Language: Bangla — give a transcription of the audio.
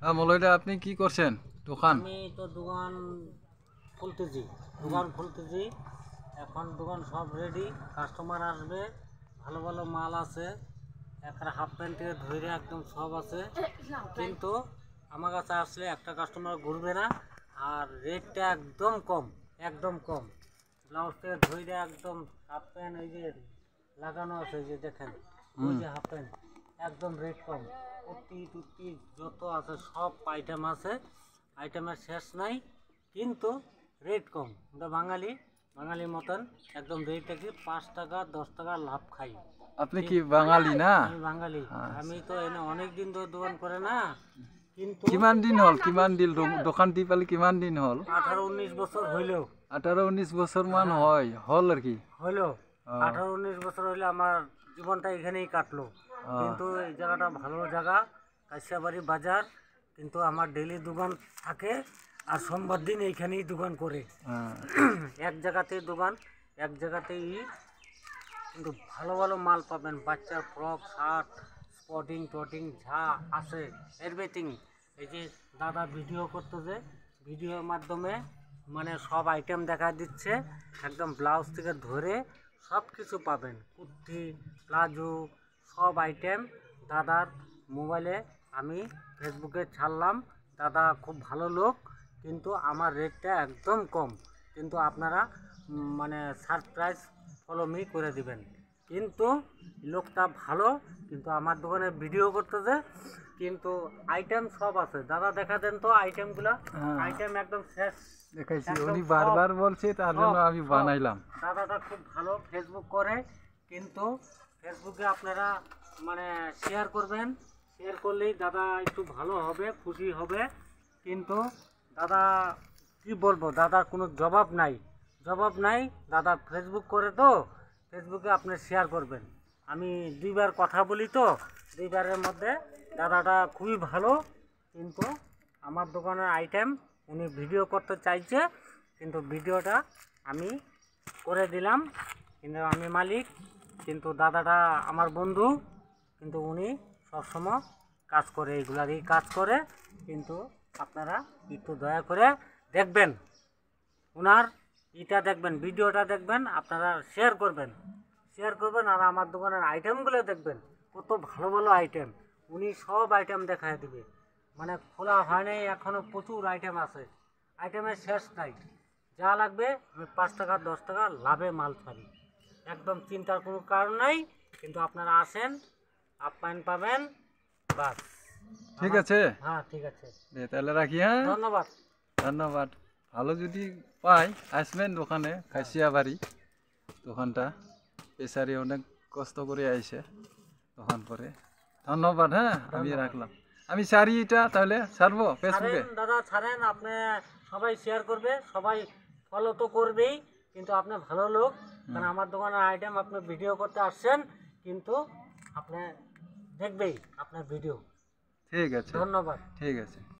হ্যাঁ মলয়দা, আপনি কি করছেন? দোকান? আমি তো দোকান খুলতেছি। এখন দোকান সব রেডি, কাস্টমার আসবে, ভালো ভালো মাল আছে, একটা হাফ প্যান্ট থেকে ধরে একদম সব আছে। কিন্তু আমার কাছে আসলে একটা কাস্টমার ঘুরবে না। আর রেটটা একদম কম। ব্লাউজ থেকে ধরে একদম হাফ প্যান্ট ওই যে লাগানো আছে, ওই যে দেখেন, ওই যে হাফ প্যান্ট একদম রেট কম। কুর্তি টুর্তি যত আছে সব আইটেম আছে, আইটেমের শেষ নাই। কিন্তু রেট কম। আমরা বাঙালির মতন একদম রেটটা কি 5 টাকা 10 টাকা লাভ খাই। আপনি কি বাঙালি না? আমি বাঙালি। আমি আচ্ছা। তো এনে অনেক দিন ধরে দোকান করে না, কিন্তু কিমান দিন হল? কিমান দিন দোকান দি পালি? কিমান দিন হল? 18-19 বছর হইলেও। 18-19 বছর মান হ্যাঁ, হল আর কি। হইলো। আহ, 18-19 বছর হইলে আমার জীবনটা এখানেই কাটলো। আহ, কিন্তু এই জায়গাটা ভালো জায়গা, কাশিয়াবাড়ি বাজার। কিন্তু আমার ডেলি দোকান থাকে, আর সোমবার দিন এইখানেই দোকান করে। আহ, এক জায়গাতেই দোকান, এক জায়গাতেই। কিন্তু ভালো ভালো মাল পাবেন, বাচ্চার ফ্রক শার্ট স্পটিং টটিং যা আছে এভরিথিং। এই যে দাদা ভিডিও করতেছে, ভিডিওর মাধ্যমে মানে সব আইটেম দেখা দিচ্ছে। একদম ব্লাউজ থেকে ধরে সব কিছু পাবেন, কুর্তি প্লাজো সব আইটেম দাদার মোবাইলে আমি ফেসবুকে ছাড়লাম। দাদা খুব ভালো লোক, কিন্তু আমার রেটটা একদম কম। কিন্তু আপনারা মানে সারপ্রাইজ ফলো মি করে দিবেন। কিন্তু লোকটা ভালো, কিন্তু আমার দোকানে ভিডিও করতেছে, কিন্তু আইটেম সব আছে। দাদা দেখা দেন তো আইটেমগুলা। হ্যাঁ, আইটেম একদম শেষ, দেখাইছি। একদম উনি সব বারবার বলছে, তার জন্য সব আমি সব বানাইলাম। দাদাটা খুব ভালো ফেসবুক করে। কিন্তু ফেসবুকে আপনারা মানে শেয়ার করবেন, শেয়ার করলেই দাদা একটু ভালো হবে, খুশি হবে। কিন্তু দাদা কি বলবো, দাদার কোনো জবাব নাই। দাদা ফেসবুক করে তো, ফেসবুকে আপনি শেয়ার করবেন। আমি দুইবার কথা বলি তো, দুইবারের মধ্যে দাদাটা খুবই ভালো। কিন্তু আমার দোকানের আইটেম উনি ভিডিও করতে চাইছে, কিন্তু ভিডিওটা আমি করে দিলাম। কিন্তু আমি মালিক, কিন্তু দাদাটা আমার বন্ধু। কিন্তু উনি সবসময় কাজ করে, এইগুলারই কাজ করে। কিন্তু আপনারা একটু দয়া করে দেখবেন, ওনার দেখবেন, ভিডিওটা দেখবেন, আপনারা শেয়ার করবেন আর আমার দোকানের আইটেমগুলো দেখবেন। কত ভালো ভালো আইটেম, উনি সব আইটেম দেখায় দিবে। মানে খোলা হয় নাই এখনও, প্রচুর আইটেম আছে, আইটেমের শেষ নাই। যা লাগবে আমি 5 টাকা 10 টাকা লাভে মাল ছাড়ি, একদম চিন্তার কোনো কারণ নাই। কিন্তু আপনারা আসেন, আপ্যায়ন পাবেন, বাস। ঠিক আছে, হ্যাঁ, ঠিক আছে, তাহলে রাখি। হ্যাঁ, ধন্যবাদ। ধন্যবাদ। ভালো যদি পাই আসবেন দোকানে, কাশিয়াবাড়ি দোকানটা। পেশারি অনেক কষ্ট করে আইসে দোকান করে। ধন্যবাদ। হ্যাঁ, আমি রাখলাম। আমি সারি এটা তাহলে ছাড়বো ফেসবুকে। ছাড়েন দাদা, ছাড়েন। আপনি সবাই শেয়ার করবে, সবাই ফলো তো করবেই। কিন্তু আপনি ভালো লোক, কারণ আমার দোকানের আইটেম আপনি ভিডিও করতে আসছেন, কিন্তু আপনি দেখবেই আপনার ভিডিও। ঠিক আছে, ধন্যবাদ। ঠিক আছে।